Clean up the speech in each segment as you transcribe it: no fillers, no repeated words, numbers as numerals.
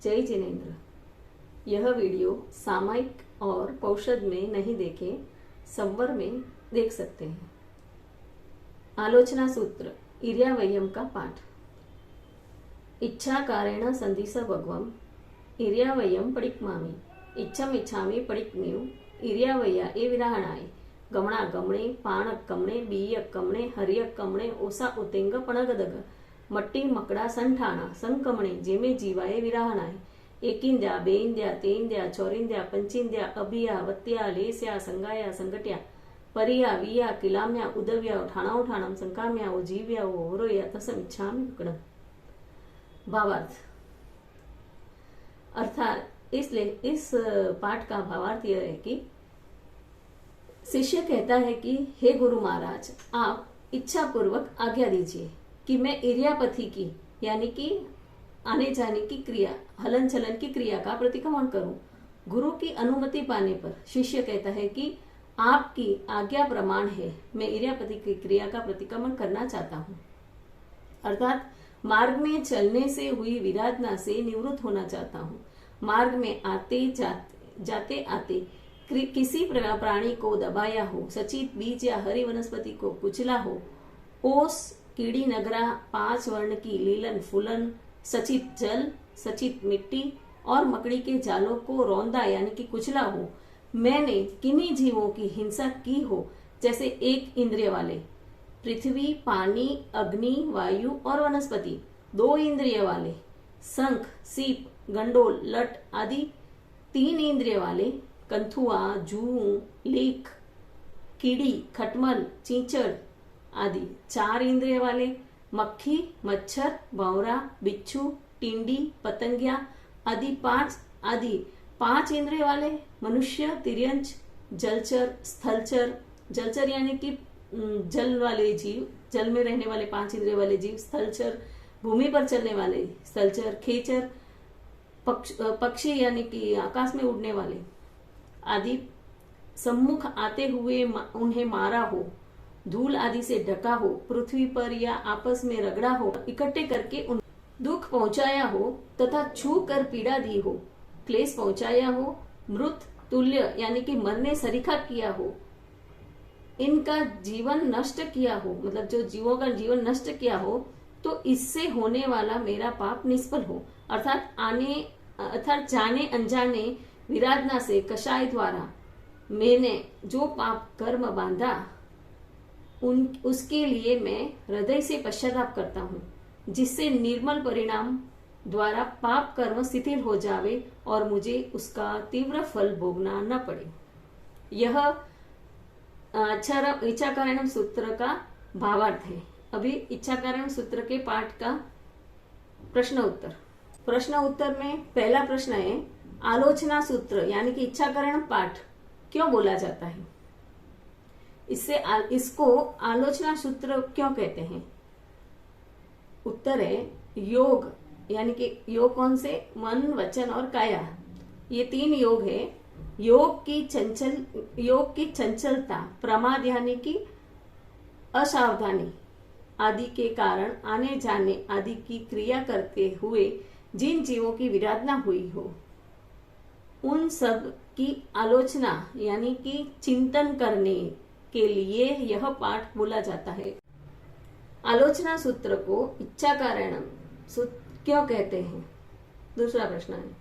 जय जिनेन्द्र। यह वीडियो सामायिक और पौषध में नहीं देखे, संवर में देख सकते हैं। आलोचना सूत्र इर्यावयम का पाठ। इच्छा कारेण संधिस भगवम इर्यावयम पडिक्मामि इच्छम इच्छामि पडिक्म्यु इर्यावया ए विराहणाय गमणा गमणे पाणक कमणे बीयक कमणे हरियक कमणे ओसा उतेंग पणगदग मट्टी मकड़ा संठाणा संकमणे जेमे जीवाए विराहणाय एकिंद्या बेइंद्या तेइंद्या चौरिंद्या पंचिंद्या अभिया वत्या लेस्या संगाया संगट्या परिया विया किलाम्या उदव्या ठाणा ठाणम संकाम्या जीव्या ओरोया तसम इच्छामि विकड़म। भावार्थ अर्थात इसलिए इस पाठ का भावार्थ यह है कि शिष्य कहता है कि हे गुरु महाराज, आप इच्छा पूर्वक आज्ञा दीजिए कि मैं इर्यापथि की यानी कि आने जाने की क्रिया, हलन चलन की क्रिया का प्रतिक्रमण करूं। गुरु की अनुमति पाने पर शिष्य कहता है कि आपकी आज्ञा प्रमाण है, मैं इर्यापथि की क्रिया का प्रतिक्रमण करना चाहता हूं। अर्थात मार्ग में चलने से हुई विराधना से निवृत्त होना चाहता हूं। मार्ग में आते जाते आते किसी प्राणी को दबाया हो, सचित बीज या हरी वनस्पति को कुचला हो, ओस कीड़ी नगरा 5 वर्ण की लीलन फूलन, सचित जल, सचित मिट्टी और मकड़ी के जालों को रौंदा यानी कि कुचला हो, मैंने किन्हीं जीवों की हिंसा की हो, जैसे एक इंद्रिय वाले पृथ्वी, पानी, अग्नि, वायु और वनस्पति, 2 इंद्रिय वाले शंख, सीप, गंडोल, लट आदि 3 इंद्रिय वाले कंथुआ, जूं, लीख, कीड़ी, खटमल, चींचड़ आदि 4 इंद्रिय वाले मक्खी, मच्छर, भंवरा, बिच्छू, टिंडी, पतंगिया आदि 5 इंद्रिय वाले मनुष्य, तिर्यंच, जलचर, स्थलचर, जलचर यानी कि जल वाले जीव, जल में रहने वाले 5 इंद्रिय वाले जीव, स्थलचर भूमि पर चलने वाले स्थलचर, खेचर पक्षी यानी कि आकाश में उड़ने वाले आदि सम्मुख आते हुए उन्हें मारा हो, धूल आदि से ढका हो, पृथ्वी पर या आपस में रगड़ा हो, इकट्ठे करके उन दुख पहुंचाया हो तथा छू कर पीड़ा दी हो, क्लेश पहुंचाया हो, मृत तुल्य यानी कि मरने सरीखा किया हो, इनका जीवन नष्ट किया हो, मतलब जो जीवों का जीवन नष्ट किया हो, तो इससे होने वाला मेरा पाप निष्फल हो। अर्थात जाने अनजाने विराधना से कषाय द्वारा मैंने जो पाप कर्म बांधा उसके लिए मैं हृदय से पश्चाताप करता हूँ, जिससे निर्मल परिणाम द्वारा पाप कर्म शिथिल हो जावे और मुझे उसका तीव्र फल भोगना न पड़े। यह इच्छा कारणम सूत्र का भावार्थ है। अभी इच्छा कारणम सूत्र के पाठ का प्रश्न उत्तर में पहला प्रश्न है, आलोचना सूत्र यानी कि इच्छा कारणम पाठ क्यों बोला जाता है, इसको आलोचना सूत्र क्यों कहते हैं। उत्तर है, योग यानी कि योग कौन से, मन, वचन और काया, ये 3 योग है। योग की चंचलता, प्रमाद यानी कि असावधानी आदि के कारण आने जाने आदि की क्रिया करते हुए जिन जीवों की विराधना हुई हो, उन सब की आलोचना यानी कि चिंतन करने के लिए यह पाठ बोला जाता है। आलोचना सूत्र को इच्छा कारणम सूत्र क्यों कहते हैं। दूसरा प्रश्न है,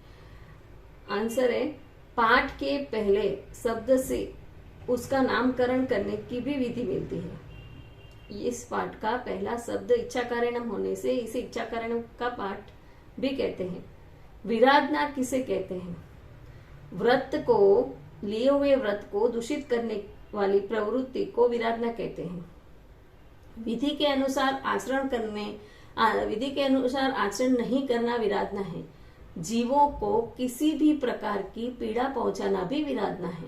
आंसर है, पाठ के पहले शब्द से उसका नामकरण करने की भी विधि मिलती है। इस पाठ का पहला शब्द इच्छा कारणम होने से इसे इच्छा कारणम का पाठ भी कहते हैं। विराधना किसे कहते हैं, लिए हुए व्रत को दूषित करने वाली प्रवृत्ति को विराधना कहते हैं। विधि के अनुसार आचरण नहीं करना विराधना है। जीवों को किसी भी प्रकार की पीड़ा पहुंचाना भी विराधना है।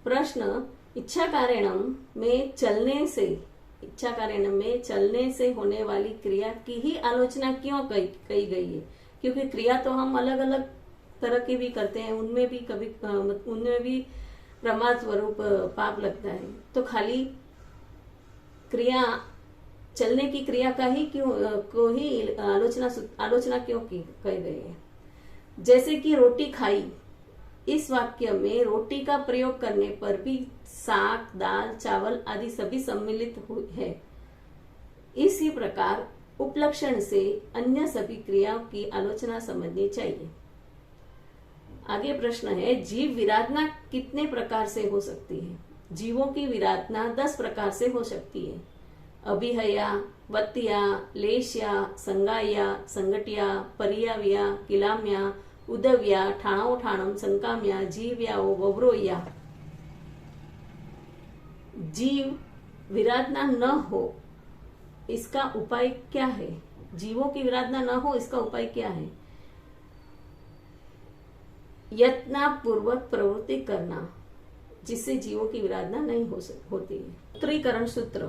प्रश्न, इच्छा कारणम में चलने से होने वाली क्रिया की ही आलोचना क्यों कही गई है, क्योंकि क्रिया तो हम अलग अलग तरह की भी करते हैं, उनमें भी प्रमाद स्वरूप पाप लगता है, तो खाली क्रिया चलने की क्रिया का ही आलोचना क्यों कही गई है। जैसे कि रोटी खाई, इस वाक्य में रोटी का प्रयोग करने पर भी साग, दाल, चावल आदि सभी सम्मिलित है। इसी प्रकार उपलक्षण से अन्य सभी क्रियाओं की आलोचना समझनी चाहिए। आगे प्रश्न है, जीव विराधना कितने प्रकार से हो सकती है? जीवों की विराधना 10 प्रकार से हो सकती है। अभिहया, वत्या, लेश्या, संगाया, संगटिया, परियाव्या, किलाम्या, उदव्या, ठाणो ठाणम, संकाम्या, जीव्याओ, वव्रोया। जीव विराधना न हो इसका उपाय क्या है? जीवों की विराधना न हो इसका उपाय क्या है? यत्नपूर्वक प्रवृत्ति करना, जिससे जीवों की विराधना नहीं होती है। उत्तरीकरण सूत्र,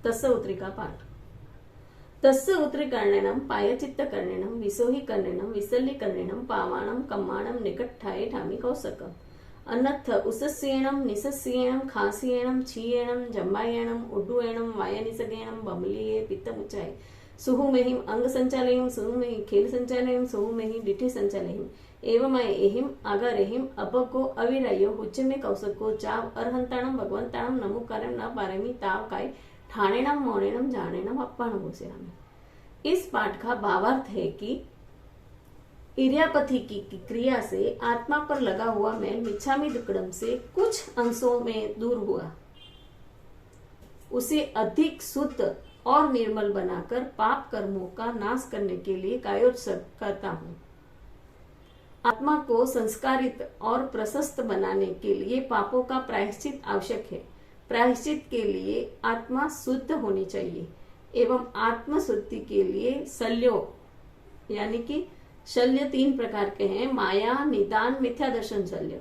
तस्य उत्तरिका पाठ। तस्य उत्तरीकरणेन पायचित्तकरणेन विसोहीकरणेन विसल्लीकरणेन पावाणं कम्माणं निकट्ठाये ठामि कौशक। अन्यथ उसस्येणं निसस्येणं खास्येणं छीयेणं जम्बायेणं उड्डुयेणं वायनिसगेणं बमलीये पित्तमुच्चाये सुहुमेहिम अंग संचालयिम सुहुमेहि खेल संचालयिम सुहुमेहि डिठी संचालयिम एवं एहिम आगारेहिम अपको अविरायो हुच्चमे कौशको चाव अर्हंताणम भगवंताणम नमुकारम न पारेमी ताव काय ठाणेणम मौणेणम जानेणम अप्पाणम घोषयामि। इस पाठ का भावार्थ है कि इरियापथी की क्रिया से आत्मा पर लगा हुआ मैल मिच्छामी दुक्कडम से कुछ अंशों में दूर हुआ, उसे अधिक शुद्ध और निर्मल बनाकर पाप कर्मों का नाश करने के लिए कायोत्सर्ग करता हूँ। आत्मा को संस्कारित और प्रशस्त बनाने के लिए पापों का प्रायश्चित आवश्यक है। प्रायश्चित के लिए आत्मा शुद्ध होनी चाहिए एवं आत्म शुद्धि के लिए शल्यों यानी कि शल्य 3 प्रकार के हैं, माया, निदान, मिथ्या दर्शन शल्य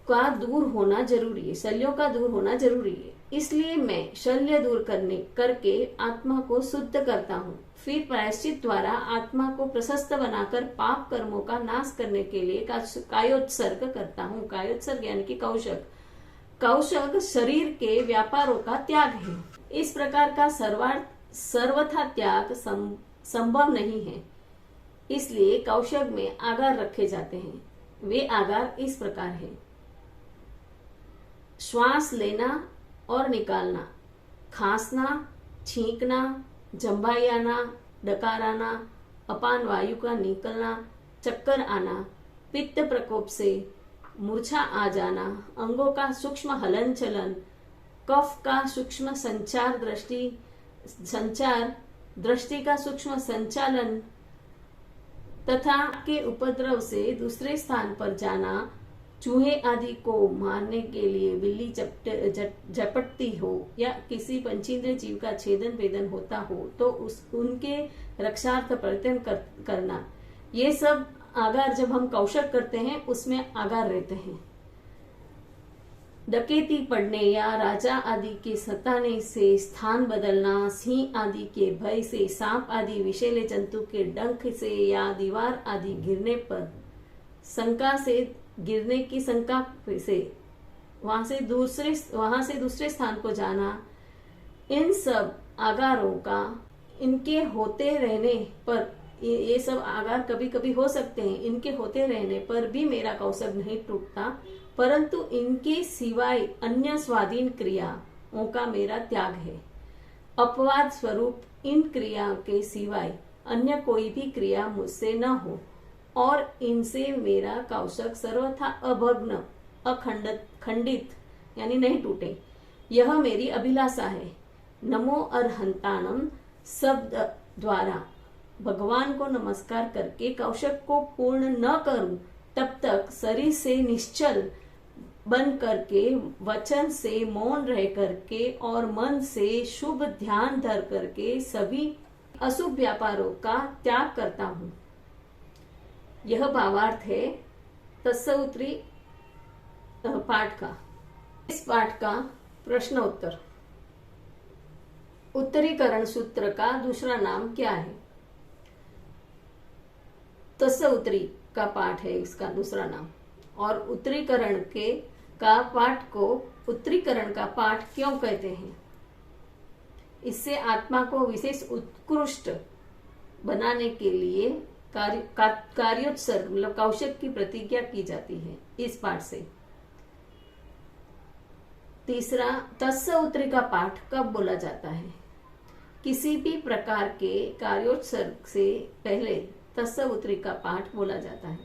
का दूर होना जरूरी है। शल्यों का दूर होना जरूरी है, इसलिए मैं शल्य दूर करके आत्मा को शुद्ध करता हूँ। फिर प्रायश्चित द्वारा आत्मा को प्रशस्त बनाकर पाप कर्मों का नाश करने के लिए कायोत्सर्ग करता हूँ। कायोत्सर्ग यानी कि कौशक। कौशक शरीर के व्यापारों का त्याग है। इस प्रकार का सर्वथा त्याग संभव नहीं है, इसलिए कौशक में आगार रखे जाते हैं। वे आगार इस प्रकार है: श्वास लेना और निकालना, खांसना, छींकना, जंभायाना, डकाराना, अपान वायु का निकलना, चक्कर आना, पित्त प्रकोप से मूर्छा आ जाना, अंगों का सूक्ष्म हलन चलन, कफ का सूक्ष्म संचार, दृष्टि का सूक्ष्म संचालन तथा के उपद्रव से दूसरे स्थान पर जाना, चूहे आदि को मारने के लिए बिल्ली झपटती हो या किसी पंचेंद्रिय जीव का छेदन भेदन होता हो तो उनके रक्षार्थ प्रयत्न करना, ये सब आगार जब हम कौशक करते हैं उसमें आगार रहते हैं। डकैती पड़ने या राजा आदि के सताने से स्थान बदलना, सिंह आदि के भय से, सांप आदि विषैले जंतु के डंक से या दीवार आदि गिरने पर शंका से गिरने की शंका से वहां से दूसरे स्थान को जाना, इन सब आगारों का इनके होते रहने पर, ये सब आगार कभी कभी हो सकते हैं, इनके होते रहने पर भी मेरा कौशक नहीं टूटता, परंतु इनके सिवाय अन्य स्वाधीन क्रियाओं का मेरा त्याग है। अपवाद स्वरूप इन क्रिया के सिवाय अन्य कोई भी क्रिया मुझसे न हो और इनसे मेरा कौशक सर्वथा अभग्न, खंडित यानी नहीं टूटे, यह मेरी अभिलाषा है। नमो अर्हंताणम शब्द द्वारा भगवान को नमस्कार करके कौशक को पूर्ण न करूं तब तक शरीर से निश्चल बन करके, वचन से मौन रह करके और मन से शुभ ध्यान धर करके सभी अशुभ व्यापारों का त्याग करता हूं। यह भावार्थ है तस्य उत्तरी पाठ का। इस पाठ का प्रश्न उत्तर। उत्तरीकरण सूत्र का दूसरा नाम क्या है? तस्य उत्तरी का पाठ है इसका दूसरा नाम। और उत्तरीकरण का पाठ को उत्तरीकरण का पाठ क्यों कहते हैं? इससे आत्मा को विशेष उत्कृष्ट बनाने के लिए कार्योत्सर्ग मतलब कौशक की प्रतिज्ञा की जाती है इस पाठ से। तीसरा, तस्य उत्तरी का पाठ कब बोला जाता है? किसी भी प्रकार के कार्योत्सर्ग से पहले तस्य उत्तरी का पाठ बोला जाता है।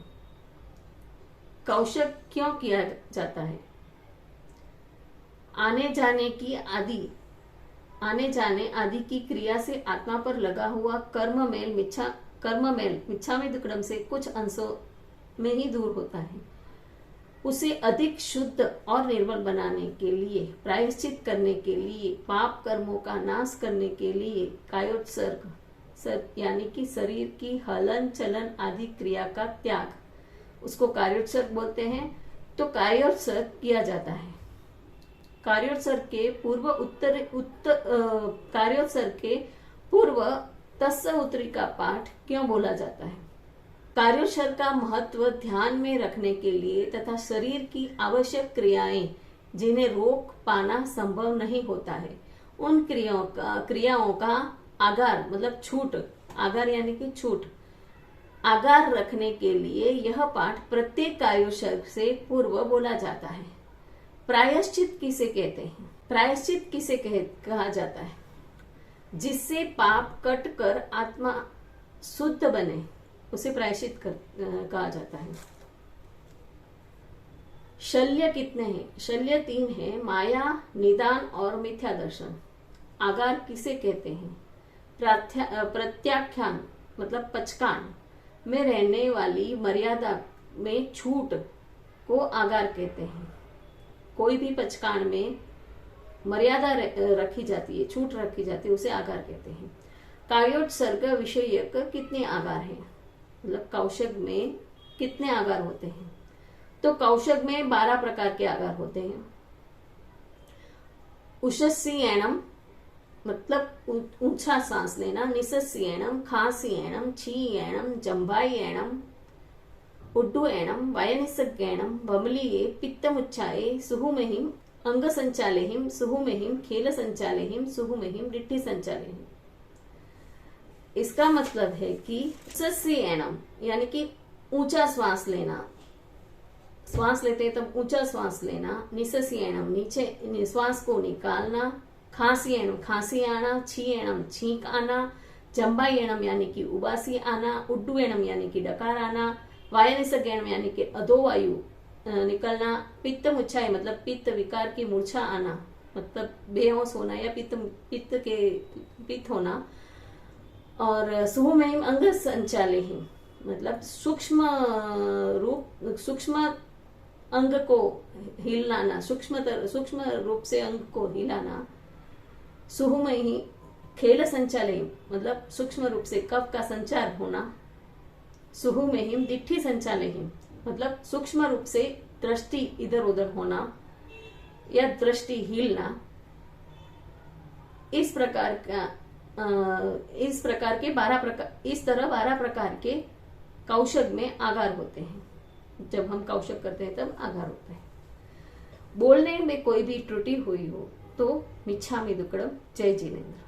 कौशक क्यों किया जाता है? आने जाने आदि की क्रिया से आत्मा पर लगा हुआ कर्म मेल मिच्छा में दुक्कड़म से कुछ अंशों में ही दूर होता है। उसे अधिक शुद्ध और निर्मल बनाने के लिए, प्रायश्चित करने के लिए, पाप कर्मों का नाश करने के लिए कायोत्सर्ग यानी कि शरीर की हलन चलन आदि क्रिया का त्याग, उसको कार्योत्सर्ग बोलते हैं। तो कार्योत्सर्ग किया जाता है। कार्योत्सर्ग के पूर्व तस्य उत्तरी का पाठ क्यों बोला जाता है? कार्योत्सर्ग का महत्व ध्यान में रखने के लिए तथा शरीर की आवश्यक क्रियाएं जिन्हें रोक पाना संभव नहीं होता है, उन क्रियाओं का आगार मतलब छूट, आगार यानी कि छूट, आगार रखने के लिए यह पाठ प्रत्येक कार्योत्सर्ग से पूर्व बोला जाता है। प्रायश्चित किसे कहते हैं? प्रायश्चित किसे कहा जाता है? जिससे पाप कट कर आत्मा शुद्ध बने, उसे प्रायश्चित कहा जाता है। शल्य कितने हैं? शल्य 3 हैं, माया, निदान और मिथ्या दर्शन। आगार किसे कहते हैं? प्रत्याख्यान मतलब पचकान में रहने वाली मर्यादा में छूट को आगार कहते हैं। कोई भी पचकान में मर्यादा रखी जाती है, छूट रखी जाती है, उसे आगार कहते हैं। कार्योत्सर्ग विषयक कितने आगार हैं? मतलब कौशक में कितने आगार होते हैं? तो कौशक में 12 प्रकार के आगार होते हैं। उषस्येणम मतलब ऊंचा सांस लेना, निसस्येणम खांस्येणम, छीयेणम, जंभायेणम, उड्डुएणम, वायनिसज्ञेणम, बमलीये, पित्तमुच्चाये, सुहुमहिम, अंग संचालेहिम, सुहुमहिम, खेल संचालेहिम, सुहुमहिम, डिट्ठी संचालेहिम। इसका मतलब है कि सस्येणम यानी कि ऊंचा श्वास लेना, श्वास लेते हैं तब ऊंचा श्वास लेना, निसस्येणम नीचे श्वास को निकालना, खांस्येणम खांसी आना, छीयेणम छींक आना, जंभायेणम यानी कि उबासी आना, उड्डुएणम यानी कि डकार आना, वायनिसज्ञेणम यानी कि अधोवायु निकलना, पित्त मुच्छाई मतलब पित्त विकार की मूर्छा आना मतलब बेहोश होना या पित्त होना, और सुहुमहिम अंग संचालेहिम मतलब सूक्ष्म अंग को हिलाना, सूक्ष्म रूप से अंग को हिलाना, सुहुमहि खेल संचालेहिम मतलब सूक्ष्म रूप से कफ का संचार होना, सुहुमहिम डिट्ठी संचालेहिम मतलब सूक्ष्म रूप से दृष्टि इधर उधर होना या दृष्टि हिलना। इस तरह 12 प्रकार के कौशक में आगार होते हैं। जब हम कौशक करते हैं तब आगार होता है। बोलने में कोई भी त्रुटि हुई हो तो मिच्छामि दुक्कडम। जय जिनेन्द्र।